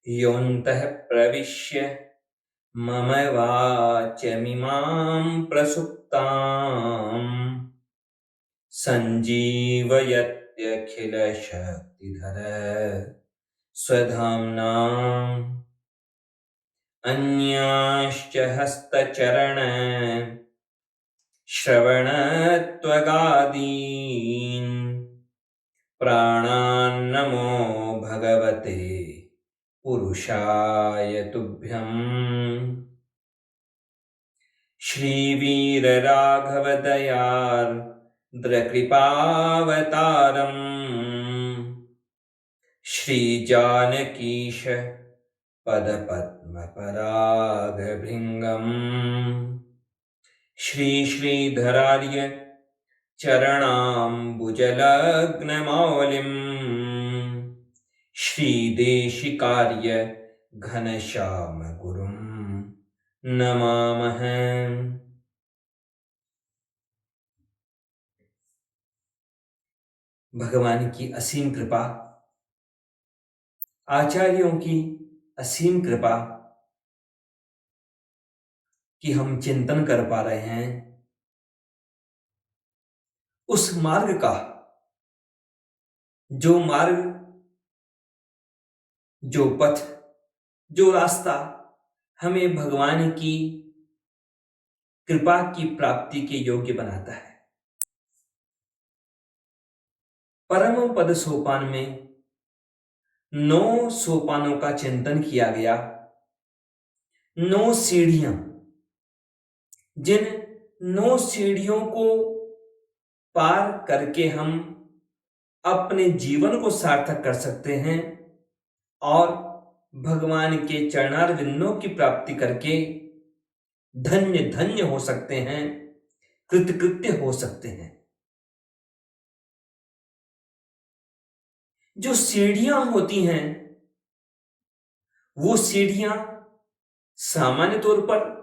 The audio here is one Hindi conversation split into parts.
योऽन्तः प्रविश्य मम वाचमिमां प्रसुप्ताम् सञ्जीवयत्यखिलशक्तिधर स्वधाम्ना अन्याश्च हस्तचरण श्रवणत्वगादीन् प्राणान्नमो भगवते पुरुषाय तुभ्यम्। श्रीवीरराघवदयार्द्रकृपावतारम् श्रीजानकीश पदपद्मपरागभृङ्गम् श्रीश्रीधरार्य चरणाम्बुजलग्नमौलिम् श्रीदेशिकार्य घनश्यामगुरुं नमामः। भगवान की असीम कृपा, आचार्यों की असीम कृपा कि हम चिंतन कर पा रहे हैं उस मार्ग का, जो मार्ग, जो पथ, जो रास्ता हमें भगवान की कृपा की प्राप्ति के योग्य बनाता है। परम पद सोपान में 9 सोपानों का चिंतन किया गया। 9 सीढ़ियां, जिन 9 सीढ़ियों को पार करके हम अपने जीवन को सार्थक कर सकते हैं और भगवान के चरणारविंदों की प्राप्ति करके धन्य धन्य हो सकते हैं, कृतकृत्य हो सकते हैं। जो सीढ़ियां होती हैं वो सीढ़ियां सामान्य तौर पर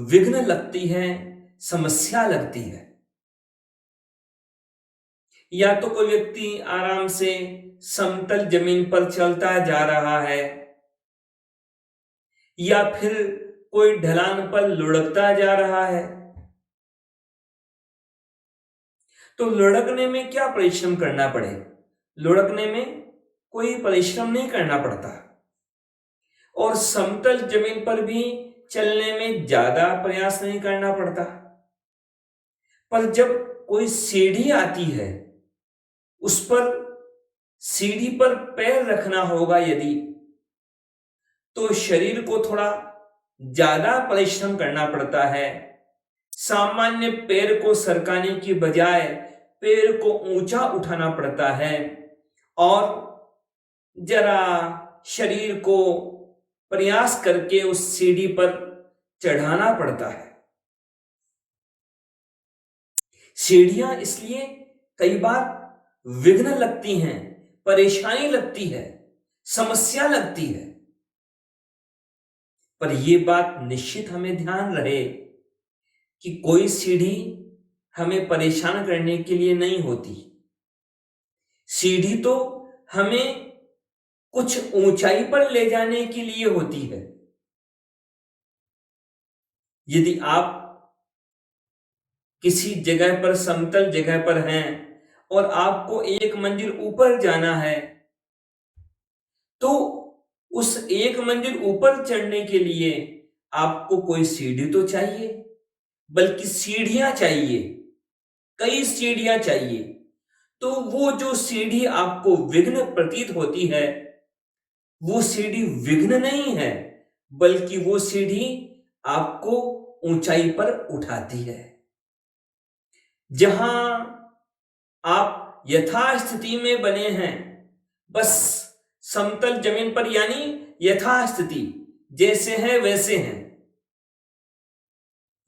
विघ्न लगती है, समस्या लगती है। या तो कोई व्यक्ति आराम से समतल जमीन पर चलता जा रहा है, या फिर कोई ढलान पर लुढ़कता जा रहा है। तो लुढ़कने में क्या परिश्रम करना पड़े? लुढ़कने में कोई परिश्रम नहीं करना पड़ता, और समतल जमीन पर भी चलने में ज्यादा प्रयास नहीं करना पड़ता। पर जब कोई सीढ़ी आती है, उस पर सीढ़ी पर पैर रखना होगा यदि, तो शरीर को थोड़ा ज्यादा परिश्रम करना पड़ता है। सामान्य पैर को सरकाने की बजाय पैर को ऊंचा उठाना पड़ता है और जरा शरीर को प्रयास करके उस सीढ़ी पर चढ़ाना पड़ता है। सीढ़ियां इसलिए कई बार विघ्न लगती हैं, परेशानी लगती है, समस्या लगती है। पर यह बात निश्चित हमें ध्यान रहे कि कोई सीढ़ी हमें परेशान करने के लिए नहीं होती। सीढ़ी तो हमें कुछ ऊंचाई पर ले जाने के लिए होती है। यदि आप किसी जगह पर, समतल जगह पर हैं और आपको एक मंजिल ऊपर जाना है, तो उस एक मंजिल ऊपर चढ़ने के लिए आपको कोई सीढ़ी तो चाहिए, बल्कि सीढ़ियां चाहिए, कई सीढ़ियां चाहिए। तो वो जो सीढ़ी आपको विघ्न प्रतीत होती है, वो सीढ़ी विघ्न नहीं है, बल्कि वो सीढ़ी आपको ऊंचाई पर उठाती है। जहां आप यथास्थिति में बने हैं, बस समतल जमीन पर, यानी यथास्थिति, जैसे है वैसे हैं,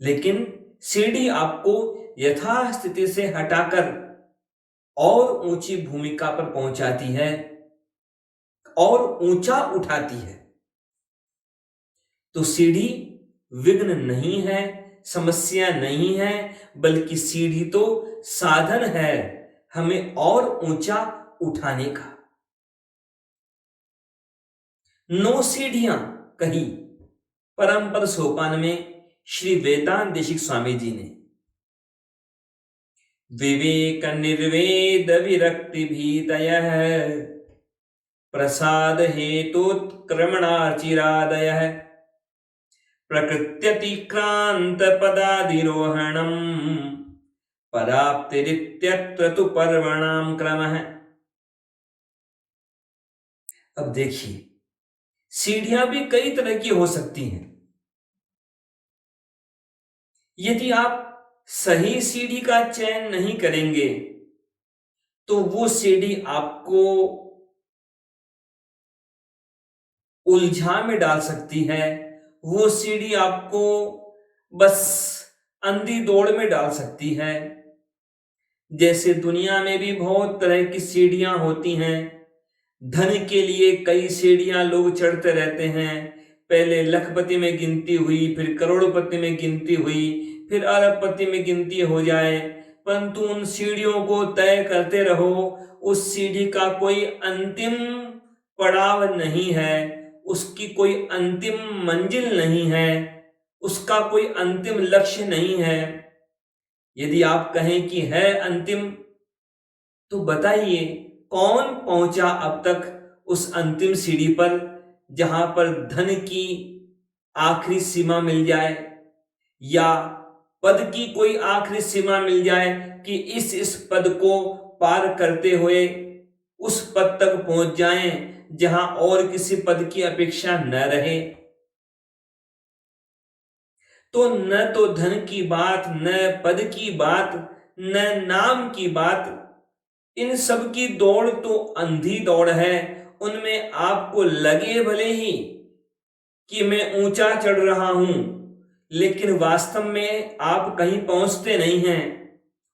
लेकिन सीढ़ी आपको यथास्थिति से हटाकर और ऊंची भूमिका पर पहुंचाती है और ऊंचा उठाती है। तो सीढ़ी विघ्न नहीं है, समस्या नहीं है, बल्कि सीढ़ी तो साधन है हमें और ऊंचा उठाने का। 9 सीढ़ियां कही परम पद सोपान में श्री वेदांत देशिक स्वामी जी ने। विवेक निर्वेद विरक्ति भीतयः प्रसाद हेतुत्क्रमणाचिरादयः प्रकृत्यतिक्रांत पदाधिरोहणम पराप्तिरित्यत्र तु पर्वणाम क्रमः। अब देखिए, सीढ़ियां भी कई तरह की हो सकती हैं। यदि आप सही सीढ़ी का चयन नहीं करेंगे तो वो सीढ़ी आपको उलझा में डाल सकती है, वो सीढ़ी आपको बस अंधी दौड़ में डाल सकती है। जैसे दुनिया में भी बहुत तरह की सीढ़ियां होती हैं। धन के लिए कई सीढ़ियां लोग चढ़ते रहते हैं। पहले लखपति में गिनती हुई, फिर करोड़पति में गिनती हुई, फिर अरबपति में गिनती हो जाए, परंतु उन सीढ़ियों को तय करते रहो। उस सीढ़ी का कोई अंतिम पड़ाव नहीं है, उसकी कोई अंतिम मंजिल नहीं है, उसका कोई अंतिम लक्ष्य नहीं है। यदि आप कहें कि है अंतिम, तो बताइए कौन पहुंचा अब तक उस अंतिम सीढ़ी पर जहां पर धन की आखिरी सीमा मिल जाए या पद की कोई आखिरी सीमा मिल जाए कि इस पद को पार करते हुए उस पद तक पहुंच जाएं जहां और किसी पद की अपेक्षा न रहे। तो न तो धन की बात, न पद की बात, न नाम की बात, इन सब की दौड़ तो अंधी दौड़ है। उनमें आपको लगे भले ही कि मैं ऊंचा चढ़ रहा हूं, लेकिन वास्तव में आप कहीं पहुंचते नहीं हैं।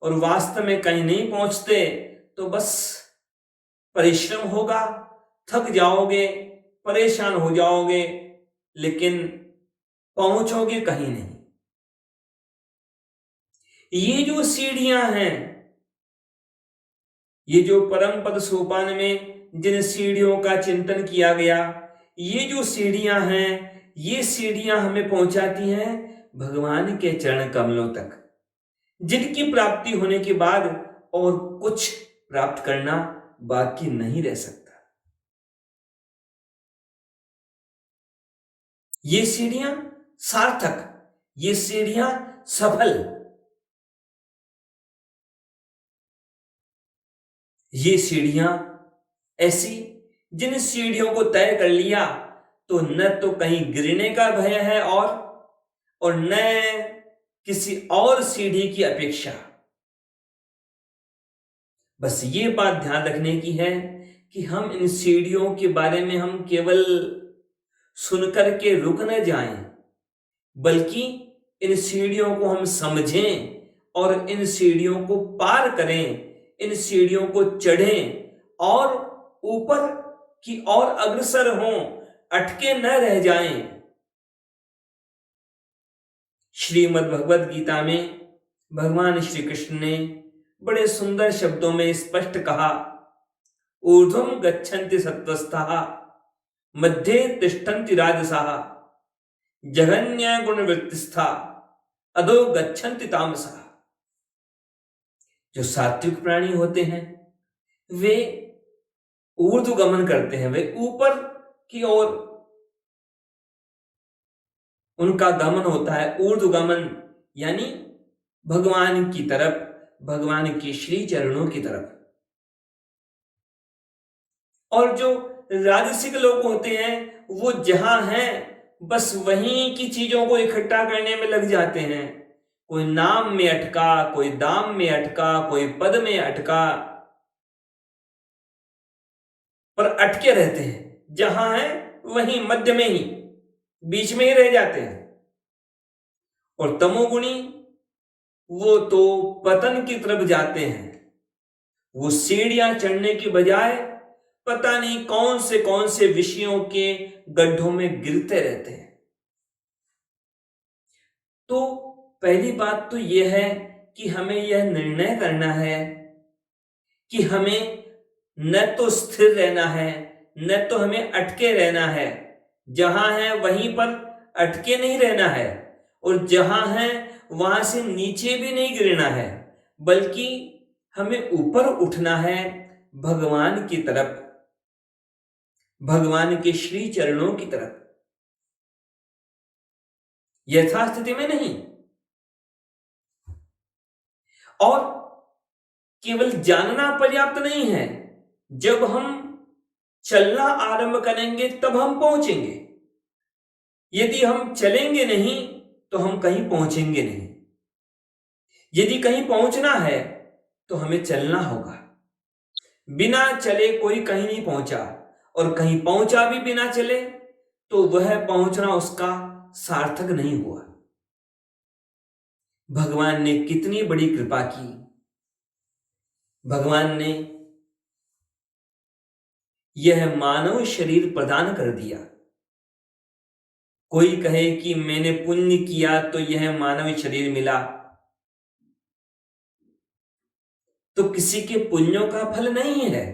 और वास्तव में कहीं नहीं पहुंचते तो बस परिश्रम होगा, थक जाओगे, परेशान हो जाओगे, लेकिन पहुंचोगे कहीं नहीं। ये जो सीढ़ियां हैं, ये जो परम पद सोपान में जिन सीढ़ियों का चिंतन किया गया, ये जो सीढ़ियां हैं, ये सीढ़ियां हमें पहुंचाती हैं भगवान के चरण कमलों तक, जिनकी प्राप्ति होने के बाद और कुछ प्राप्त करना बाकी नहीं रह सकता। ये सीढ़ियां सार्थक, ये सीढ़ियां सफल, ये सीढ़ियां ऐसी जिन सीढ़ियों को तय कर लिया तो न तो कहीं गिरने का भय है और न किसी और सीढ़ी की अपेक्षा। बस ये बात ध्यान रखने की है कि हम इन सीढ़ियों के बारे में हम केवल सुनकर के रुक न जाएं, बल्कि इन सीढ़ियों को हम समझें और इन सीढ़ियों को पार करें, इन सीढ़ियों को चढ़ें और ऊपर की ओर अग्रसर हों, अटके न रह जाएं। श्रीमद् भगवद गीता में भगवान श्री कृष्ण ने बड़े सुंदर शब्दों में स्पष्ट कहा, ऊर्ध्वं गच्छन्ति सत्त्वस्थाः मध्ये तिष्ठन्ति राजसाः जघन्य गुणवृत्तिस्था अधो गच्छन्ति तामसाः। जो सात्विक प्राणी होते हैं वे ऊर्ध्वगमन करते हैं, वे ऊपर की ओर उनका गमन होता है। ऊर्ध्वगमन यानी भगवान की तरफ, भगवान के श्री चरणों की तरफ। और जो राजसिक लोग होते हैं वो जहां हैं बस वहीं की चीजों को इकट्ठा करने में लग जाते हैं। कोई नाम में अटका, कोई दाम में अटका, कोई पद में अटका, पर अटके रहते हैं। जहां है वहीं मध्य में ही, बीच में ही रह जाते हैं। और तमोगुणी वो तो पतन की तरफ जाते हैं। वो सीढ़ियां चढ़ने की बजाय पता नहीं कौन से विषयों के गड्ढों में गिरते रहते हैं। तो पहली बात तो यह है कि हमें यह निर्णय करना है कि हमें न तो स्थिर रहना है, न तो हमें अटके रहना है, जहां है वहीं पर अटके नहीं रहना है, और जहां है वहां से नीचे भी नहीं गिरना है, बल्कि हमें ऊपर उठना है भगवान की तरफ, भगवान के श्री चरणों की तरफ, यथास्थिति में नहीं। और केवल जानना पर्याप्त नहीं है, जब हम चलना आरंभ करेंगे तब हम पहुंचेंगे। यदि हम चलेंगे नहीं तो हम कहीं पहुंचेंगे नहीं। यदि कहीं पहुंचना है तो हमें चलना होगा। बिना चले कोई कहीं नहीं पहुंचा, और कहीं पहुंचा भी बिना चले तो वह पहुंचना उसका सार्थक नहीं हुआ। भगवान ने कितनी बड़ी कृपा की। भगवान ने यह मानव शरीर प्रदान कर दिया। कोई कहे कि मैंने पुण्य किया तो यह मानव शरीर मिला, तो किसी के पुण्यों का फल नहीं है,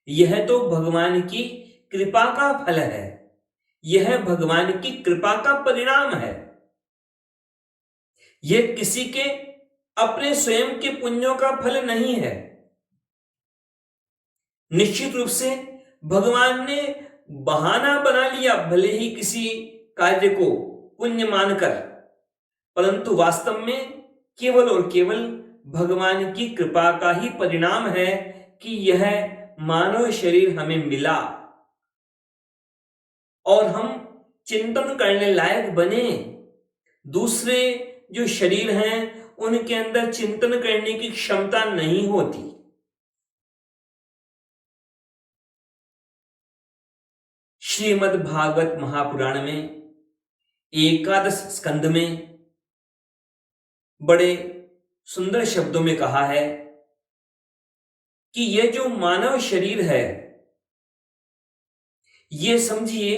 यह तो भगवान की कृपा का फल है, यह भगवान की कृपा का परिणाम है। यह किसी के अपने स्वयं के पुण्यों का फल नहीं है। निश्चित रूप से भगवान ने बहाना बना लिया, भले ही किसी कार्य को पुण्य मानकर, परंतु वास्तव में केवल और केवल भगवान की कृपा का ही परिणाम है कि यह मानव शरीर हमें मिला और हम चिंतन करने लायक बने। दूसरे जो शरीर हैं उनके अंदर चिंतन करने की क्षमता नहीं होती। श्रीमद् भागवत महापुराण में एकादश स्कंद में बड़े सुंदर शब्दों में कहा है कि यह जो मानव शरीर है, यह समझिए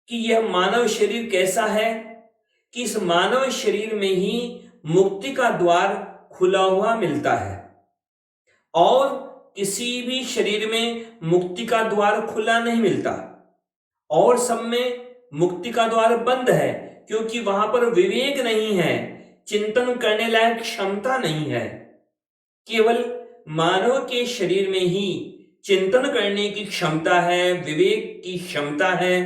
कि यह मानव शरीर कैसा है कि इस मानव शरीर में ही मुक्ति का द्वार खुला हुआ मिलता है, और किसी भी शरीर में मुक्ति का द्वार खुला नहीं मिलता, और सब में मुक्ति का द्वार बंद है, क्योंकि वहां पर विवेक नहीं है, चिंतन करने लायक क्षमता नहीं है। केवल मानव के शरीर में ही चिंतन करने की क्षमता है, विवेक की क्षमता है।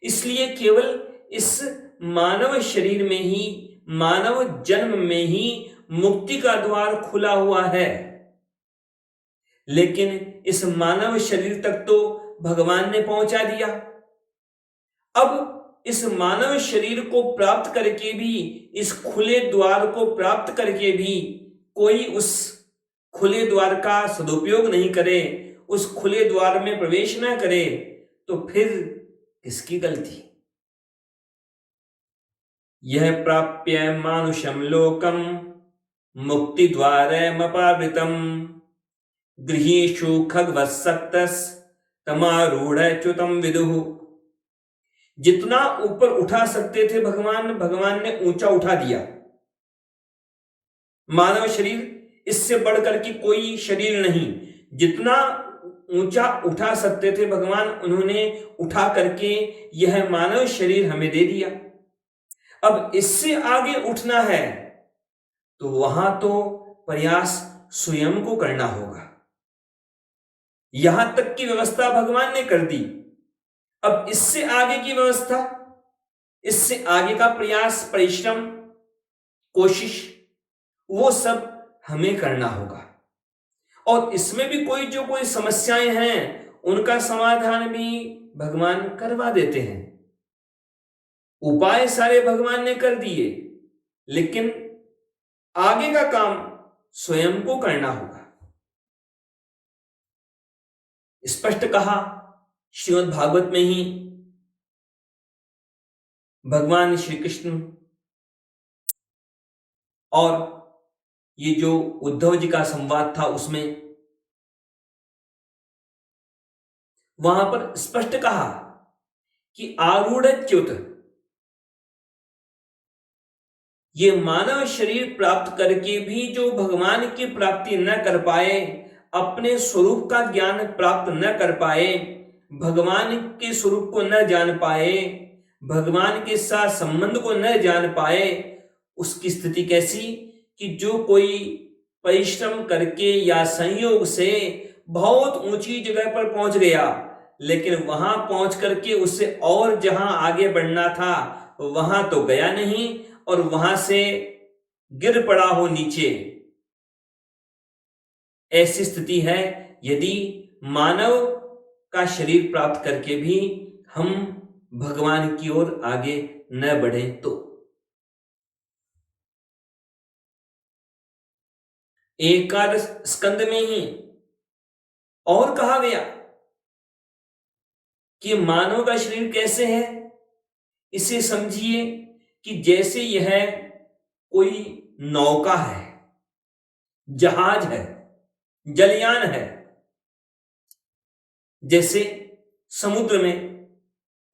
इसलिए केवल इस मानव शरीर में ही, मानव जन्म में ही मुक्ति का द्वार खुला हुआ है। लेकिन इस मानव शरीर तक तो भगवान ने पहुंचा दिया। अब इस मानव शरीर को प्राप्त करके भी, इस खुले द्वार को प्राप्त करके भी कोई उस खुले द्वार का सदुपयोग नहीं करे, उस खुले द्वार में प्रवेश न करे, तो फिर किसकी गलती? यह प्राप्य मानुषम लोकम मुक्ति द्वारमपावृतम गृहीषु खग्वत्सक्तस् तमारूढ़च्युतम विदुः। जितना ऊपर उठा सकते थे भगवान ने ऊंचा उठा दिया। मानव शरीर इससे बढ़कर के कोई शरीर नहीं। जितना ऊंचा उठा सकते थे भगवान, उन्होंने उठा करके यह मानव शरीर हमें दे दिया। अब इससे आगे उठना है तो वहां तो प्रयास स्वयं को करना होगा। यहां तक की व्यवस्था भगवान ने कर दी, अब इससे आगे की व्यवस्था, इससे आगे का प्रयास, परिश्रम, कोशिश, वो सब हमें करना होगा। और इसमें भी कोई समस्याएं हैं, उनका समाधान भी भगवान करवा देते हैं। उपाय सारे भगवान ने कर दिए, लेकिन आगे का काम स्वयं को करना होगा। स्पष्ट कहा श्रीमद् भागवत में ही भगवान श्री कृष्ण और ये जो उद्धव जी का संवाद था उसमें वहां पर स्पष्ट कहा कि आरूढ़च्युत, ये मानव शरीर प्राप्त करके भी जो भगवान की प्राप्ति न कर पाए, अपने स्वरूप का ज्ञान प्राप्त न कर पाए, भगवान के स्वरूप को न जान पाए, भगवान के साथ संबंध को न जान पाए, उसकी स्थिति कैसी कि जो कोई परिश्रम करके या संयोग से बहुत ऊंची जगह पर पहुंच गया, लेकिन वहां पहुंच करके उससे और जहां आगे बढ़ना था वहां तो गया नहीं और वहां से गिर पड़ा हो नीचे। ऐसी स्थिति है यदि मानव का शरीर प्राप्त करके भी हम भगवान की ओर आगे न बढ़े तो। एकादश स्कंद में ही और कहा गया कि मानव का शरीर कैसे है, इसे समझिए कि जैसे यह कोई नौका है, जहाज है, जलयान है। जैसे समुद्र में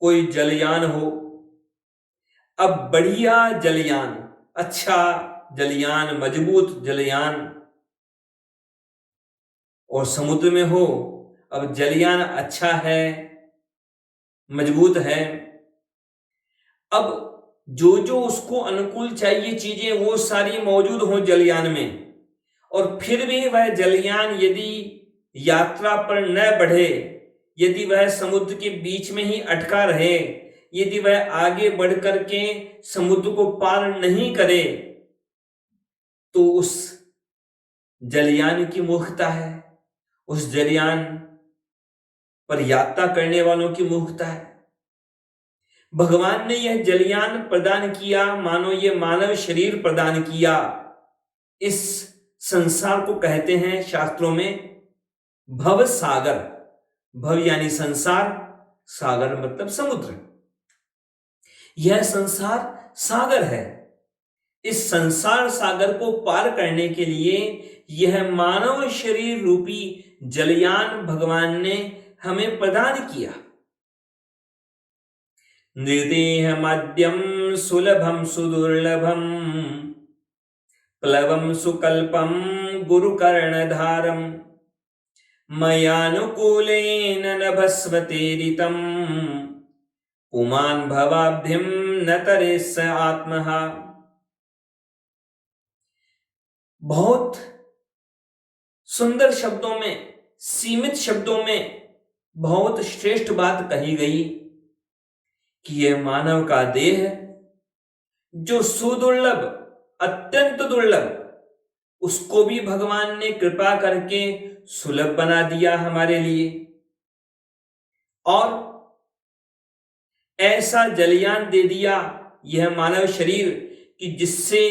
कोई जलयान हो, अब बढ़िया जलयान, अच्छा जलयान, मजबूत जलयान, और समुद्र में हो, अब जलयान अच्छा है, मजबूत है। अब जो जो उसको अनुकूल चाहिए चीजें वो सारी मौजूद हो जलयान में, और फिर भी वह जलयान यदि यात्रा पर न बढ़े, यदि वह समुद्र के बीच में ही अटका रहे, यदि वह आगे बढ़ करके समुद्र को पार नहीं करे, तो उस जलयान की मूर्खता है, उस जलयान पर यात्रा करने वालों की मूर्खता है। भगवान ने यह जलयान प्रदान किया, मानो ये मानव शरीर प्रदान किया। इस संसार को कहते हैं शास्त्रों में भव सागर। भव यानी संसार, सागर मतलब समुद्र। यह संसार सागर है। इस संसार सागर को पार करने के लिए यह मानव शरीर रूपी जलयान भगवान ने हमें प्रदान किया। निर्देह मध्यम सुलभम सुदुर्लभम प्लवम सुकल्पम गुरुकर्णधारम मयानुकूलेन नभस्वतेरितम पुमान् भवाब्धिम न तरे स आत्महा। बहुत सुंदर शब्दों में, सीमित शब्दों में बहुत श्रेष्ठ बात कही गई कि यह मानव का देह जो सुदुर्लभ, अत्यंत दुर्लभ, उसको भी भगवान ने कृपा करके सुलभ बना दिया हमारे लिए, और ऐसा जलयान दे दिया यह मानव शरीर कि जिससे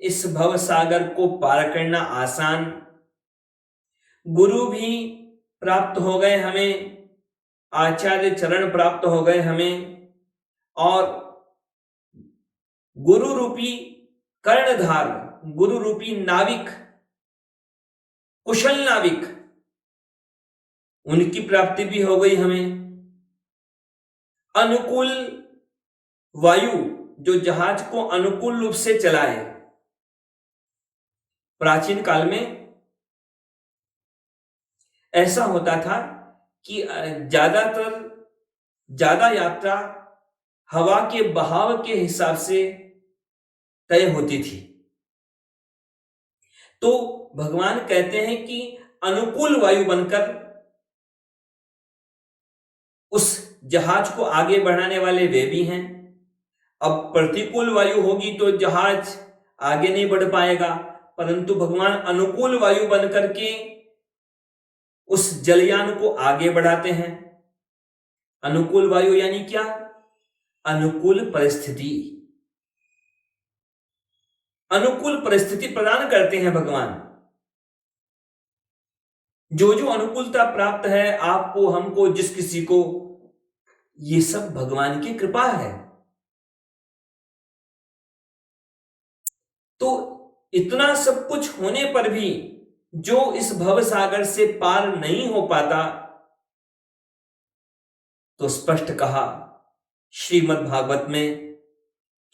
इस भव सागर को पार करना आसान। गुरु भी प्राप्त हो गए हमें, आचार्य चरण प्राप्त हो गए हमें, और गुरु रूपी कर्णधार, गुरु रूपी नाविक, कुशल नाविक, उनकी प्राप्ति भी हो गई हमें। अनुकूल वायु जो जहाज को अनुकूल रूप से चलाए। प्राचीन काल में ऐसा होता था कि ज्यादा यात्रा हवा के बहाव के हिसाब से तय होती थी। तो भगवान कहते हैं कि अनुकूल वायु बनकर उस जहाज को आगे बढ़ाने वाले वे भी हैं। अब प्रतिकूल वायु होगी तो जहाज आगे नहीं बढ़ पाएगा, परंतु भगवान अनुकूल वायु बनकर के उस जलयान को आगे बढ़ाते हैं। अनुकूल वायु यानी क्या? अनुकूल परिस्थिति, अनुकूल परिस्थिति प्रदान करते हैं भगवान। जो जो अनुकूलता प्राप्त है आपको, हमको, जिस किसी को, ये सब भगवान की कृपा है। तो इतना सब कुछ होने पर भी जो इस भव सागर से पार नहीं हो पाता, तो स्पष्ट कहा श्रीमद् भागवत में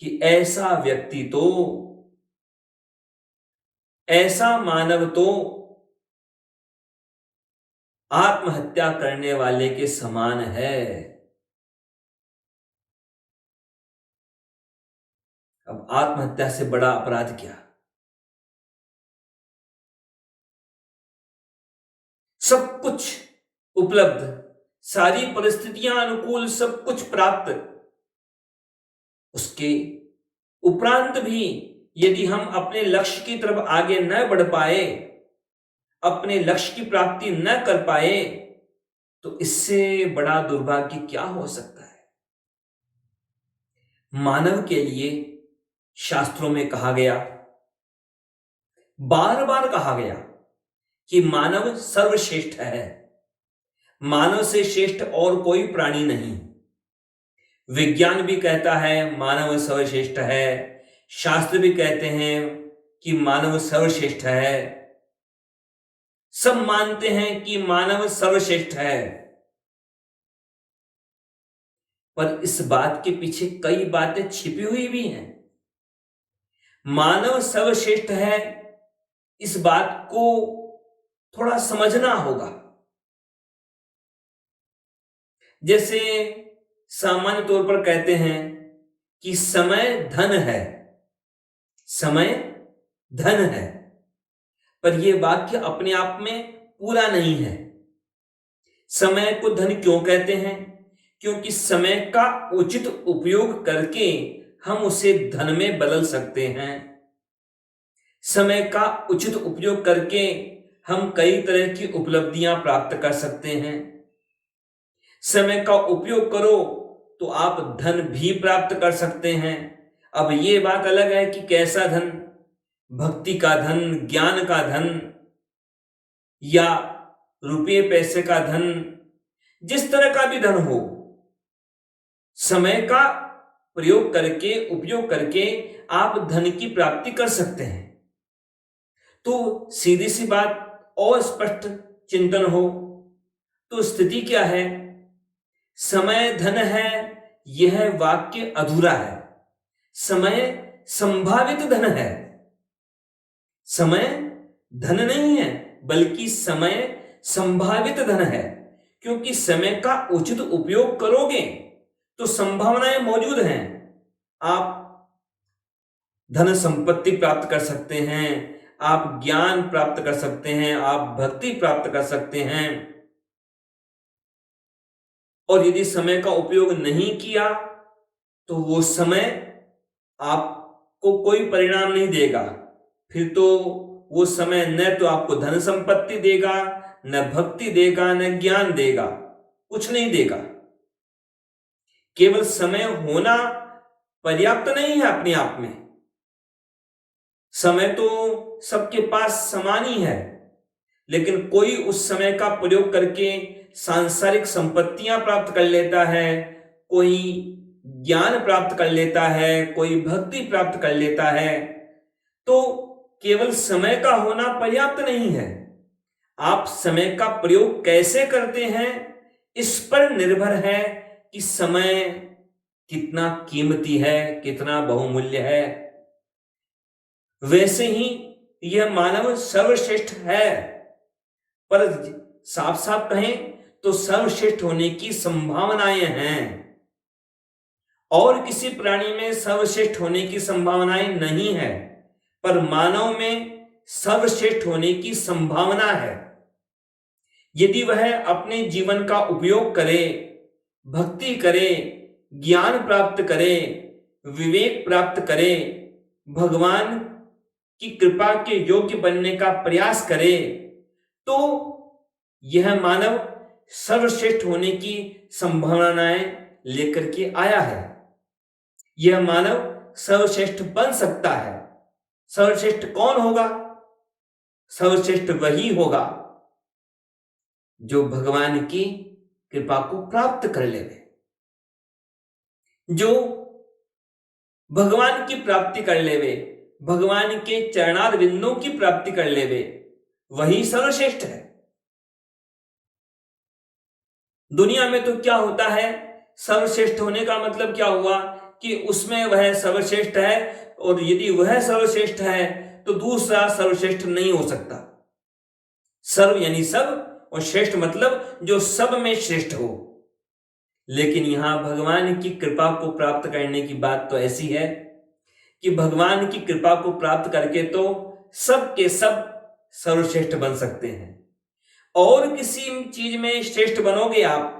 कि ऐसा व्यक्ति तो, ऐसा मानव तो आत्महत्या करने वाले के समान है। अब आत्महत्या से बड़ा अपराध क्या? सब कुछ उपलब्ध, सारी परिस्थितियां अनुकूल, सब कुछ प्राप्त, उसके उपरांत भी यदि हम अपने लक्ष्य की तरफ आगे न बढ़ पाए, अपने लक्ष्य की प्राप्ति न कर पाए, तो इससे बड़ा दुर्भाग्य क्या हो सकता है? मानव के लिए शास्त्रों में कहा गया, बार बार कहा गया कि मानव सर्वश्रेष्ठ है, मानव से श्रेष्ठ और कोई प्राणी नहीं। विज्ञान भी कहता है मानव सर्वश्रेष्ठ है, शास्त्र भी कहते हैं कि मानव सर्वश्रेष्ठ है, सब मानते हैं कि मानव सर्वश्रेष्ठ है। पर इस बात के पीछे कई बातें छिपी हुई भी हैं। मानव सर्वश्रेष्ठ है, इस बात को थोड़ा समझना होगा। जैसे सामान्य तौर पर कहते हैं कि समय धन है, समय धन है, पर यह वाक्य अपने आप में पूरा नहीं है। समय को धन क्यों कहते हैं? क्योंकि समय का उचित उपयोग करके हम उसे धन में बदल सकते हैं। समय का उचित उपयोग करके हम कई तरह की उपलब्धियां प्राप्त कर सकते हैं। समय का उपयोग करो तो आप धन भी प्राप्त कर सकते हैं। अब ये बात अलग है कि कैसा धन, भक्ति का धन, ज्ञान का धन, या रुपये पैसे का धन, जिस तरह का भी धन हो, समय का प्रयोग करके, उपयोग करके आप धन की प्राप्ति कर सकते हैं। तो सीधी सी बात और स्पष्ट चिंतन हो तो स्थिति क्या है? समय धन है, यह वाक्य अधूरा है। समय संभावित धन है, समय धन नहीं है, बल्कि समय संभावित धन है। क्योंकि समय का उचित उपयोग करोगे तो संभावनाएं मौजूद हैं। आप धन संपत्ति प्राप्त कर सकते हैं, आप ज्ञान प्राप्त कर सकते हैं, आप भक्ति प्राप्त कर सकते हैं। और यदि समय का उपयोग नहीं किया तो वो समय आपको कोई परिणाम नहीं देगा। फिर तो वो समय न तो आपको धन संपत्ति देगा, न भक्ति देगा, न ज्ञान देगा, कुछ नहीं देगा। केवल समय होना पर्याप्त नहीं है अपने आप में। समय तो सबके पास समान ही है, लेकिन कोई उस समय का प्रयोग करके सांसारिक संपत्तियां प्राप्त कर लेता है, कोई ज्ञान प्राप्त कर लेता है, कोई भक्ति प्राप्त कर लेता है। तो केवल समय का होना पर्याप्त नहीं है। आप समय का प्रयोग कैसे करते हैं, इस पर निर्भर है कि समय कितना कीमती है, कितना बहुमूल्य है। वैसे ही यह मानव सर्वश्रेष्ठ है, पर साफ साफ कहें तो सर्वश्रेष्ठ होने की संभावनाएं हैं, और किसी प्राणी में सर्वश्रेष्ठ होने की संभावनाएं नहीं है, पर मानव में सर्वश्रेष्ठ होने की संभावना है। यदि वह अपने जीवन का उपयोग करे, भक्ति करे, ज्ञान प्राप्त करे, विवेक प्राप्त करे, भगवान की कृपा के योग्य बनने का प्रयास करे, तो यह मानव सर्वश्रेष्ठ होने की संभावनाएं लेकर के आया है। यह मानव सर्वश्रेष्ठ बन सकता है। सर्वश्रेष्ठ कौन होगा? सर्वश्रेष्ठ वही होगा जो भगवान की कृपा को प्राप्त कर लेवे, जो भगवान की प्राप्ति कर लेवे, भगवान के चरणार बिंदुओं की प्राप्ति कर लेवे, वही सर्वश्रेष्ठ है। दुनिया में तो क्या होता है, सर्वश्रेष्ठ होने का मतलब क्या हुआ कि उसमें वह सर्वश्रेष्ठ है, और यदि वह सर्वश्रेष्ठ है तो दूसरा सर्वश्रेष्ठ नहीं हो सकता। सर्व यानी सब और श्रेष्ठ मतलब जो सब में श्रेष्ठ हो। लेकिन यहां भगवान की कृपा को प्राप्त करने की बात तो ऐसी है कि भगवान की कृपा को प्राप्त करके तो सब के सब सर्वश्रेष्ठ बन सकते हैं। और किसी चीज में श्रेष्ठ बनोगे आप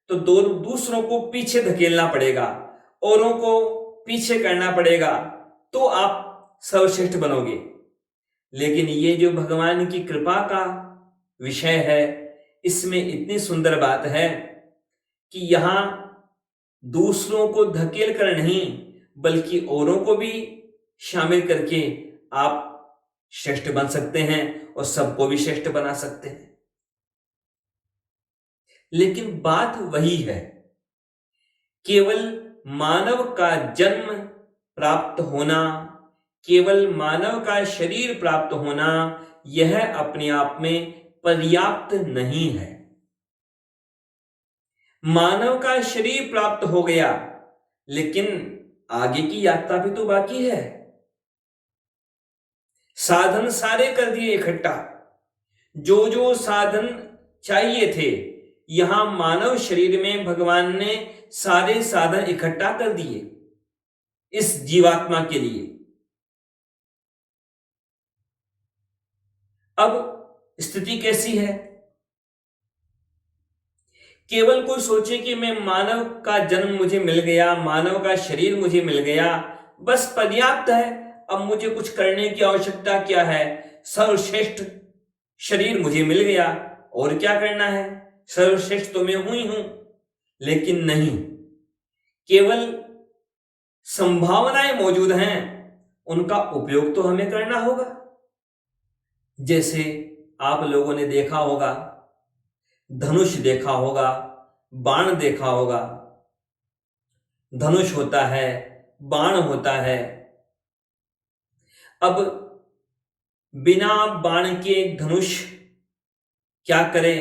तो दो दूसरों को पीछे धकेलना पड़ेगा, औरों को पीछे करना पड़ेगा, तो आप सर्वश्रेष्ठ बनोगे। लेकिन ये जो भगवान की कृपा का विषय है, इसमें इतनी सुंदर बात है कि यहां दूसरों को धकेल कर नहीं बल्कि औरों को भी शामिल करके आप श्रेष्ठ बन सकते हैं और सबको भी श्रेष्ठ बना सकते हैं। लेकिन बात वही है, केवल मानव का जन्म प्राप्त होना, केवल मानव का शरीर प्राप्त होना, यह अपने आप में पर्याप्त नहीं है। मानव का शरीर प्राप्त हो गया, लेकिन आगे की यात्रा भी तो बाकी है। साधन सारे कर दिए इकट्ठा, जो जो साधन चाहिए थे यहां मानव शरीर में भगवान ने सारे साधन इकट्ठा कर दिए इस जीवात्मा के लिए। अब स्थिति कैसी है? केवल कोई सोचे कि मैं मानव का जन्म मुझे मिल गया, मानव का शरीर मुझे मिल गया, बस पर्याप्त है, अब मुझे कुछ करने की आवश्यकता क्या है, सर्वश्रेष्ठ शरीर मुझे मिल गया, और क्या करना है, सर्वश्रेष्ठ तो मैं हूं ही हूं। लेकिन नहीं, केवल संभावनाएं मौजूद हैं, उनका उपयोग तो हमें करना होगा। जैसे आप लोगों ने देखा होगा, धनुष देखा होगा, बाण देखा होगा। धनुष होता है, बाण होता है। अब बिना बाण के धनुष क्या करे,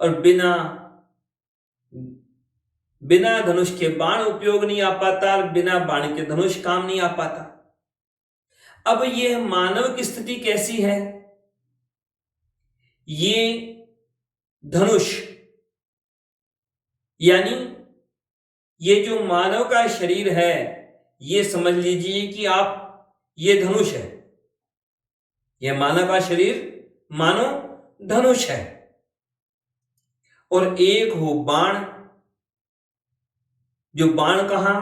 और बिना धनुष के बाण उपयोग नहीं आ पाता, और बिना बाण के धनुष काम नहीं आ पाता। अब यह मानव की स्थिति कैसी है? ये धनुष यानी ये जो मानव का शरीर है, ये समझ लीजिए कि आप ये धनुष है, यह मानव का शरीर मानो धनुष है, और एक हो बाण। जो बाण कहां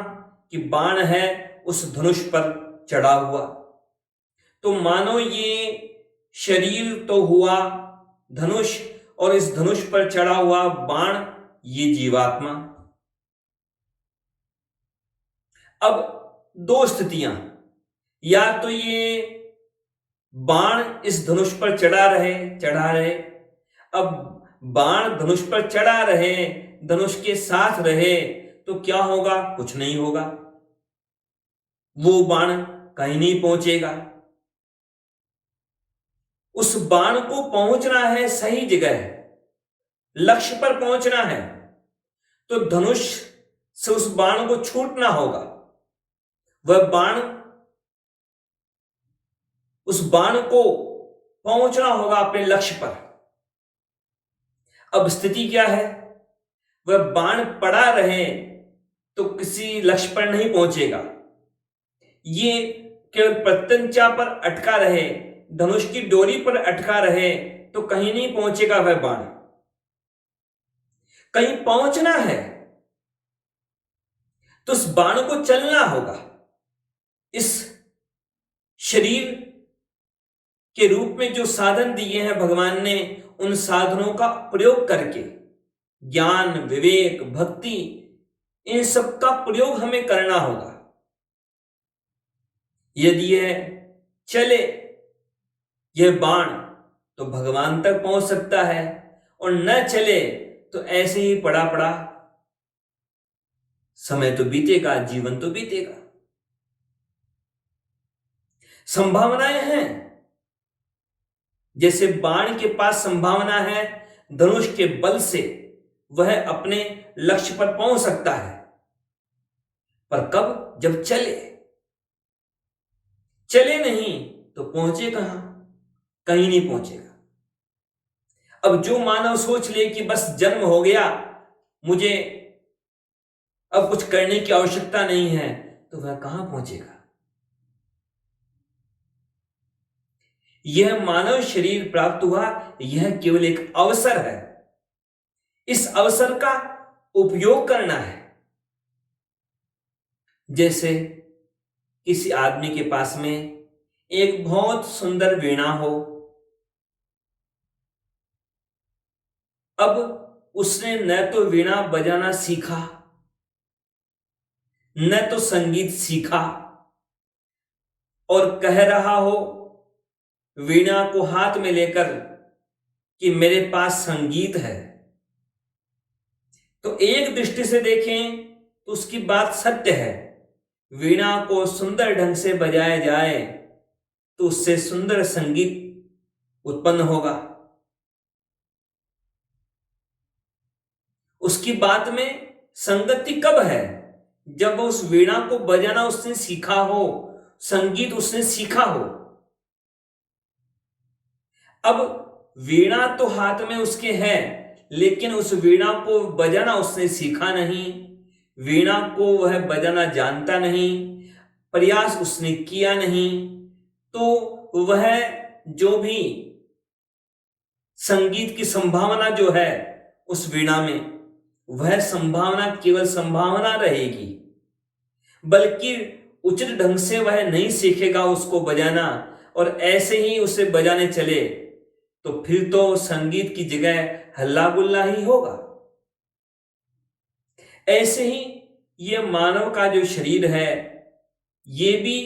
कि बाण है उस धनुष पर चढ़ा हुआ, तो मानो ये शरीर तो हुआ धनुष, और इस धनुष पर चढ़ा हुआ बाण ये जीवात्मा। अब दो स्थितियां, या तो ये बाण इस धनुष पर चढ़ा रहे। अब बाण धनुष पर चढ़ा रहे, धनुष के साथ रहे, तो क्या होगा? कुछ नहीं होगा, वो बाण कहीं नहीं पहुंचेगा। उस बाण को पहुंचना है सही जगह, लक्ष्य पर पहुंचना है, तो धनुष से उस बाण को छूटना होगा। वह बाण, उस बाण को पहुंचना होगा अपने लक्ष्य पर। अब स्थिति क्या है? वह बाण पड़ा रहे तो किसी लक्ष्य पर नहीं पहुंचेगा, ये केवल प्रत्यंचा पर अटका रहे, धनुष की डोरी पर अटका रहे, तो कहीं नहीं पहुंचेगा वह बाण। कहीं पहुंचना है तो उस बाण को चलना होगा। इस शरीर के रूप में जो साधन दिए हैं भगवान ने, उन साधनों का प्रयोग करके ज्ञान, विवेक, भक्ति, इन सब का प्रयोग हमें करना होगा। यदि यह चले, यह बाण, तो भगवान तक पहुंच सकता है, और न चले तो ऐसे ही पड़ा पड़ा समय तो बीतेगा, जीवन तो बीतेगा। संभावनाएं हैं, जैसे बाण के पास संभावना है धनुष के बल से वह अपने लक्ष्य पर पहुंच सकता है, पर कब? जब चले नहीं तो पहुंचे कहां? कहीं नहीं पहुंचेगा। अब जो मानव सोच ले कि बस जन्म हो गया, मुझे अब कुछ करने की आवश्यकता नहीं है, तो वह कहां पहुंचेगा। यह मानव शरीर प्राप्त हुआ, यह केवल एक अवसर है। इस अवसर का उपयोग करना है। जैसे किसी आदमी के पास में एक बहुत सुंदर वीणा हो, अब उसने न तो वीणा बजाना सीखा, न तो संगीत सीखा, और कह रहा हो वीणा को हाथ में लेकर कि मेरे पास संगीत है, तो एक दृष्टि से देखें तो उसकी बात सत्य है। वीणा को सुंदर ढंग से बजाया जाए तो उससे सुंदर संगीत उत्पन्न होगा। उसकी बात में संगति कब है? जब उस वीणा को बजाना उसने सीखा हो, संगीत उसने सीखा हो। अब वीणा तो हाथ में उसके है, लेकिन उस वीणा को बजाना उसने सीखा नहीं, वीणा को वह बजाना जानता नहीं, प्रयास उसने किया नहीं, तो वह जो भी संगीत की संभावना जो है उस वीणा में, वह संभावना केवल संभावना रहेगी, बल्कि उचित ढंग से वह नहीं सीखेगा उसको बजाना, और ऐसे ही उसे बजाने चले तो फिर तो संगीत की जगह हल्ला गुल्ला ही होगा। ऐसे ही ये मानव का जो शरीर है, ये भी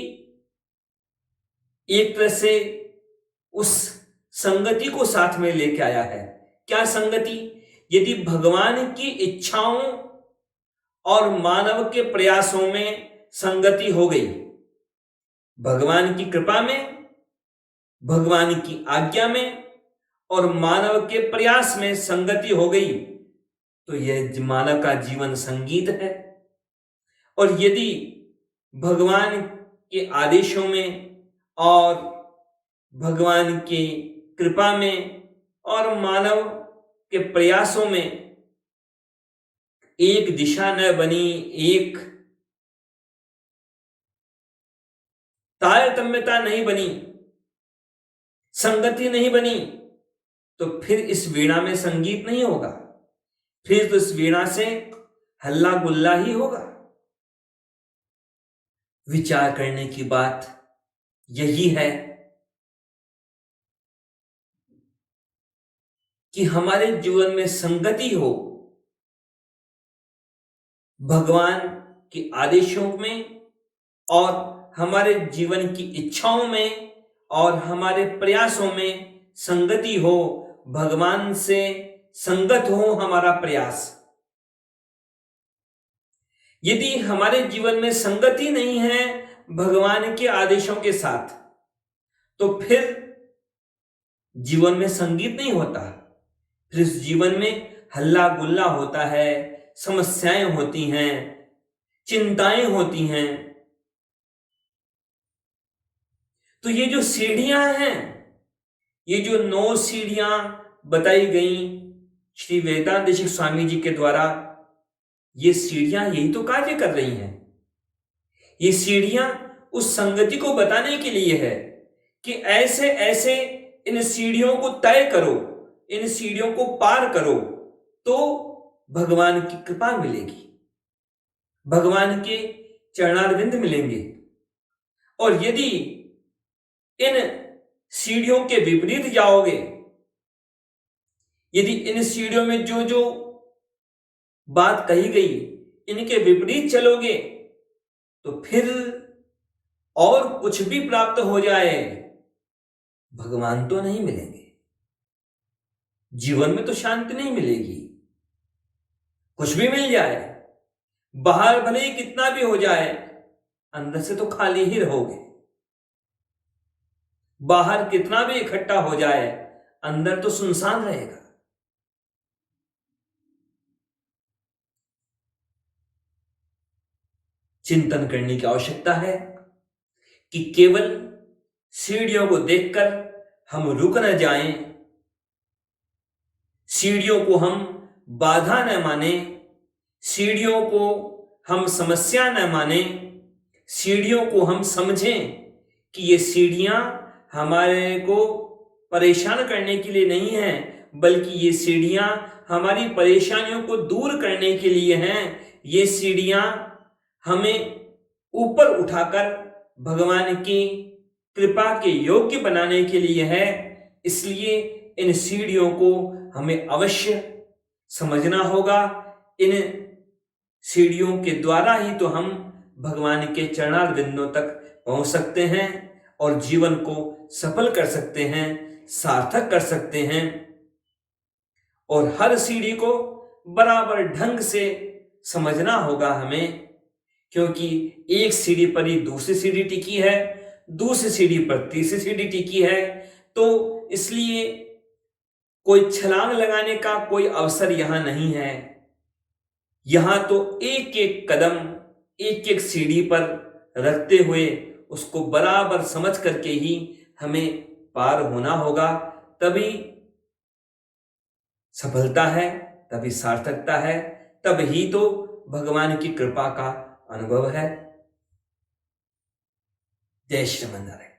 एक तरह से उस संगति को साथ में लेके आया है। क्या संगति? यदि भगवान की इच्छाओं और मानव के प्रयासों में संगति हो गई, भगवान की कृपा में, भगवान की आज्ञा में और मानव के प्रयास में संगति हो गई, तो यह मानव का जीवन संगीत है। और यदि भगवान के आदेशों में और भगवान की कृपा में और मानव के प्रयासों में एक दिशा न बनी, एक तारतम्यता नहीं बनी, संगति नहीं बनी, तो फिर इस वीणा में संगीत नहीं होगा, फिर तो इस वीणा से हल्ला गुल्ला ही होगा। विचार करने की बात यही है कि हमारे जीवन में संगति हो, भगवान के आदेशों में और हमारे जीवन की इच्छाओं में और हमारे प्रयासों में संगति हो, भगवान से संगत हो हमारा प्रयास। यदि हमारे जीवन में संगति नहीं है भगवान के आदेशों के साथ, तो फिर जीवन में संगीत नहीं होता, फिर इस जीवन में हल्ला गुल्ला होता है, समस्याएं होती हैं, चिंताएं होती हैं। तो ये जो सीढ़ियां हैं, ये जो 9 सीढ़ियां बताई गई श्री वेदांत देशिक स्वामी जी के द्वारा, ये सीढ़ियां यही तो कार्य कर रही हैं। ये सीढ़ियां उस संगति को बताने के लिए है कि ऐसे ऐसे इन सीढ़ियों को तय करो, इन सीढ़ियों को पार करो, तो भगवान की कृपा मिलेगी, भगवान के चरणारविंद मिलेंगे। और यदि इन सीढ़ियों के विपरीत जाओगे, यदि इन सीढ़ियों में जो जो बात कही गई इनके विपरीत चलोगे, तो फिर और कुछ भी प्राप्त हो जाए, भगवान तो नहीं मिलेंगे, जीवन में तो शांति नहीं मिलेगी। कुछ भी मिल जाए, बाहर भले ही कितना भी हो जाए, अंदर से तो खाली ही रहोगे। बाहर कितना भी इकट्ठा हो जाए, अंदर तो सुनसान रहेगा। चिंतन करने की आवश्यकता है कि केवल सीढ़ियों को देखकर हम रुक न जाएं, सीढ़ियों को हम बाधा न माने, सीढ़ियों को हम समस्या न माने, सीढ़ियों को हम समझें कि ये सीढ़ियां हमारे को परेशान करने के लिए नहीं हैं, बल्कि ये सीढ़ियां हमारी परेशानियों को दूर करने के लिए हैं। ये सीढ़ियां हमें ऊपर उठाकर भगवान की कृपा के योग्य बनाने के लिए है। इसलिए इन सीढ़ियों को हमें अवश्य समझना होगा। इन सीढ़ियों के द्वारा ही तो हम भगवान के चरणारविंदों तक पहुंच सकते हैं और जीवन को सफल कर सकते हैं, सार्थक कर सकते हैं। और हर सीढ़ी को बराबर ढंग से समझना होगा हमें, क्योंकि एक सीढ़ी पर ही दूसरी सीढ़ी टिकी है, दूसरी सीढ़ी पर तीसरी सीढ़ी टिकी है। तो इसलिए कोई छलांग लगाने का कोई अवसर यहां नहीं है। यहां तो एक एक कदम, एक एक सीढ़ी पर रखते हुए उसको बराबर समझ करके ही हमें पार होना होगा। तभी सफलता है, तभी सार्थकता है, तभी तो भगवान की कृपा का अनुभव है। जय श्री राम।